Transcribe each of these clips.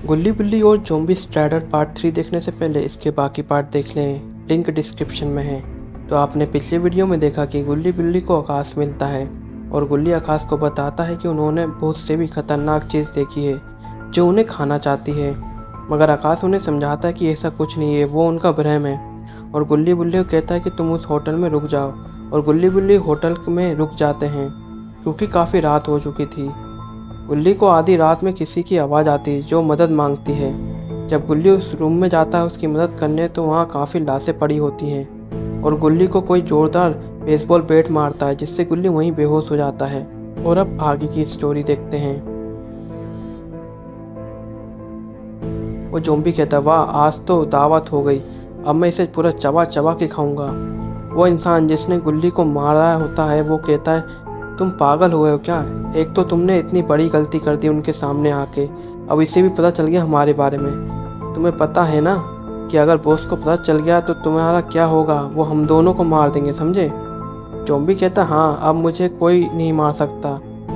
गुल्ली बिल्ली और ज़ॉम्बी स्ट्राइडर पार्ट 3 देखने से पहले इसके बाकी पार्ट देख लें, लिंक डिस्क्रिप्शन में है। तो आपने पिछले वीडियो में देखा कि गुल्ली बिल्ली को आकाश मिलता है और गुल्ली आकाश को बताता है कि उन्होंने बहुत से भी खतरनाक चीज़ देखी है जो उन्हें खाना चाहती है, मगर आकाश उन्हें समझाता है कि ऐसा कुछ नहीं है, वो उनका भ्रम है। और गुल्ली बिल्ली को कहता है कि तुम उस होटल में रुक जाओ, और गुल्ली बिल्ली होटल में रुक जाते हैं क्योंकि काफ़ी रात हो चुकी थी। गुल्ली को आधी रात में किसी की आवाज़ आती है जो मदद मांगती है। जब गुल्ली उस रूम में जाता है उसकी मदद करने, तो वहाँ काफ़ी लाशें पड़ी होती हैं और गुल्ली को कोई ज़ोरदार बेसबॉल बैट मारता है जिससे गुल्ली वहीं बेहोश हो जाता है। और अब आगे की स्टोरी देखते हैं। वो ज़ॉम्बी कहता है, वाह आज तो दावत हो गई, अब मैं इसे पूरा चबा चबा के खाऊंगा। वो इंसान जिसने गुल्ली को मारा होता है वो कहता है, तुम पागल हो गए हो क्या? एक तो तुमने इतनी बड़ी गलती कर दी उनके सामने आके, अब इसे भी पता चल गया हमारे बारे में। तुम्हें पता है ना कि अगर बॉस को पता चल गया तो तुम्हारा क्या होगा, वो हम दोनों को मार देंगे, समझे? ज़ॉम्बी कहता, हाँ अब मुझे कोई नहीं मार सकता,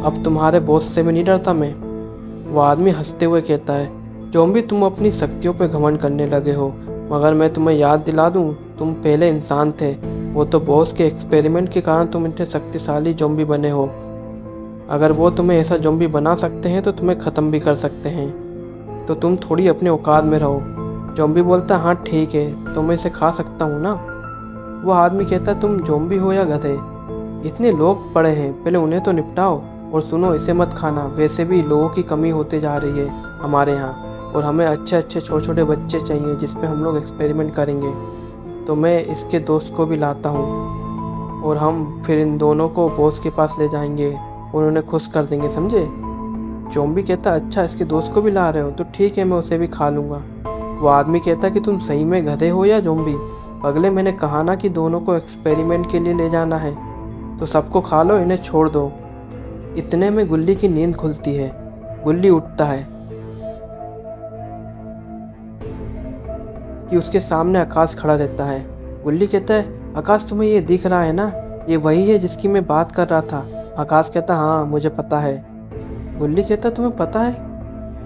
अब तुम्हारे बॉस से भी नहीं डरता मैं। वो आदमी हंसते हुए कहता है, ज़ॉम्बी तुम अपनी शक्तियों पे घमंड करने लगे हो, मगर मैं तुम्हें याद दिला दूं, तुम पहले इंसान थे, वो तो बॉस के एक्सपेरिमेंट के कारण तुम इतने शक्तिशाली ज़ॉम्बी बने हो। अगर वो तुम्हें ऐसा ज़ॉम्बी बना सकते हैं तो तुम्हें ख़त्म भी कर सकते हैं, तो तुम थोड़ी अपने औकात में रहो। ज़ॉम्बी बोलता, हाँ ठीक है, तो मैं इसे खा सकता हूँ ना? वो आदमी कहता, तुम ज़ॉम्बी हो या गधे, इतने लोग पड़े हैं, पहले उन्हें तो निपटाओ। और सुनो, इसे मत खाना, वैसे भी लोगों की कमी होती जा रही है हमारे यहाँ, और हमें अच्छे अच्छे छोटे छोटे बच्चे चाहिए जिस पे हम लोग एक्सपेरिमेंट करेंगे। तो मैं इसके दोस्त को भी लाता हूँ और हम फिर इन दोनों को बॉस के पास ले जाएंगे और उन्हें खुश कर देंगे, समझे? ज़ॉम्बी कहता, अच्छा इसके दोस्त को भी ला रहे हो, तो ठीक है मैं उसे भी खा लूँगा। वो आदमी कहता कि तुम सही में गधे हो या ज़ॉम्बी? अगले मैंने कहा ना कि दोनों को एक्सपेरिमेंट के लिए ले जाना है, तो सबको खा लो, इन्हें छोड़ दो। इतने में गुल्ली की नींद खुलती है। गुल्ली उठता है कि उसके सामने आकाश खड़ा रहता है। गुल्ली कहता है, आकाश तुम्हें ये दिख रहा है ना, ये वही है जिसकी मैं बात कर रहा था। आकाश कहता, हाँ मुझे पता है। गुल्ली कहता, तुम्हें पता है?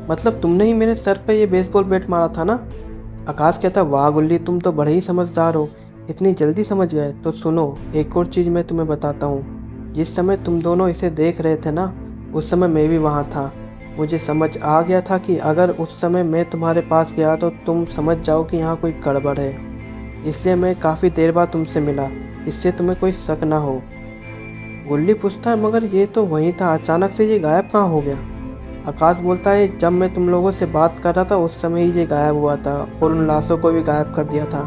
मतलब तुमने ही मेरे सर पे ये बेसबॉल बैट मारा था ना? आकाश कहता, वाह गुल्ली तुम तो बड़े ही समझदार हो, इतनी जल्दी समझ गए। तो सुनो, एक और चीज़ मैं तुम्हें बताता हूँ। जिस समय तुम दोनों इसे देख रहे थे ना, उस समय मैं भी वहाँ था। मुझे समझ आ गया था कि अगर उस समय मैं तुम्हारे पास गया तो तुम समझ जाओ कि यहाँ कोई गड़बड़ है, इसलिए मैं काफ़ी देर बाद तुमसे मिला, इससे तुम्हें कोई शक ना हो। गुल्ली पूछता है, मगर ये तो वहीं था, अचानक से ये गायब कहाँ हो गया? आकाश बोलता है, जब मैं तुम लोगों से बात कर रहा था उस समय ही ये गायब हुआ था और उन लाशों को भी गायब कर दिया था।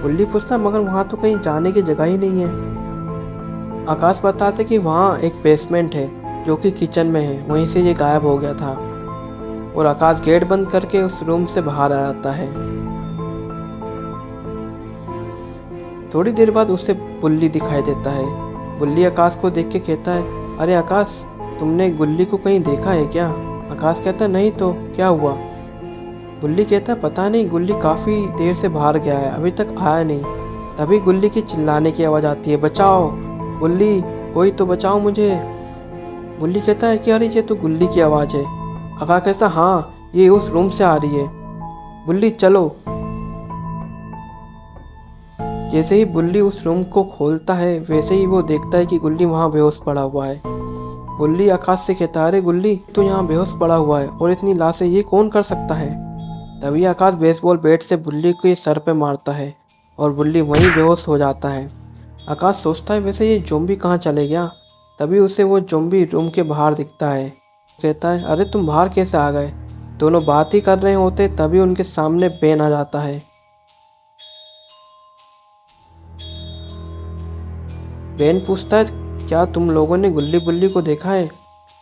गुल्ली पूछता है, मगर वहाँ तो कहीं जाने की जगह ही नहीं है। आकाश बताते कि वहाँ एक बेसमेंट है जो कि किचन में है, वहीं से ये गायब हो गया था। और आकाश गेट बंद करके उस रूम से बाहर आ जाता है। थोड़ी देर बाद उसे बुल्ली दिखाई देता है। बुल्ली आकाश को देख के कहता है, अरे आकाश तुमने गुल्ली को कहीं देखा है क्या? आकाश कहता है, नहीं तो क्या हुआ? बुल्ली कहता है, पता नहीं, गुल्ली काफ़ी देर से बाहर गया है, अभी तक आया नहीं। तभी गुल्ली की चिल्लाने की आवाज़ आती है, बचाओ गुल्ली, कोई तो बचाओ मुझे। गुल्ली कहता है कि अरे ये तो गुल्ली की आवाज़ है। आकाश कहता, हाँ ये उस रूम से आ रही है, बुल्ली चलो। जैसे ही बुल्ली उस रूम को खोलता है वैसे ही वो देखता है कि गुल्ली वहाँ बेहोश पड़ा हुआ है। बुल्ली आकाश से कहता है, अरे गुल्ली तो यहाँ बेहोश पड़ा हुआ है और इतनी लाशें, ये कौन कर सकता है? तभी आकाश बेसबॉल बैट से बुल्ली के सर पे मारता है और बुल्ली वहीं बेहोश हो जाता है। आकाश सोचता है, वैसे ये ज़ॉम्बी कहाँ चले गया? तभी उसे वो ज़ॉम्बी रूम के बाहर दिखता है। कहता है, अरे तुम बाहर कैसे आ गए? दोनों बात ही कर रहे होते तभी उनके सामने बेन आ जाता है। बेन पूछता है, क्या तुम लोगों ने गुल्ली बुल्ली को देखा है?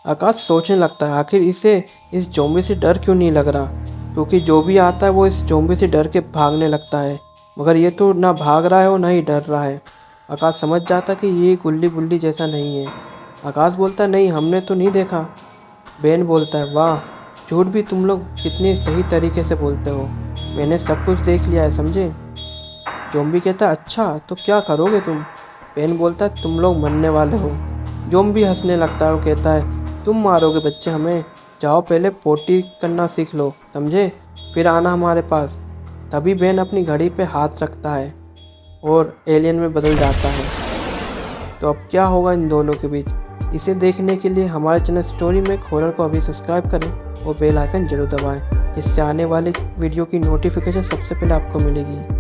आकाश सोचने लगता है, आखिर इसे इस ज़ॉम्बी से डर क्यों नहीं लग रहा, क्योंकि जो भी आता है वो इस ज़ॉम्बी से डर के भागने लगता है, मगर ये तो ना भाग रहा है और ना ही डर रहा है। आकाश समझ जाता कि ये गुल्ली बुल्ली जैसा नहीं है। आकाश बोलता, नहीं हमने तो नहीं देखा। बेन बोलता है, वाह झूठ भी तुम लोग कितने सही तरीके से बोलते हो, मैंने सब कुछ देख लिया है, समझे? ज़ॉम्बी कहता, अच्छा तो क्या करोगे तुम? बेन बोलता है, तुम लोग मरने वाले हो। ज़ॉम्बी हंसने लगता है और कहता है, तुम मारोगे बच्चे हमें? जाओ पहले पोटी करना सीख लो, समझे? फिर आना हमारे पास। तभी बेन अपनी घड़ी पे हाथ रखता है और एलियन में बदल जाता है। तो अब क्या होगा इन दोनों के बीच? इसे देखने के लिए हमारे चैनल स्टोरी मेक हॉरर को अभी सब्सक्राइब करें और बेल आइकन जरूर दबाएं, जिससे आने वाली वीडियो की नोटिफिकेशन सबसे पहले आपको मिलेगी।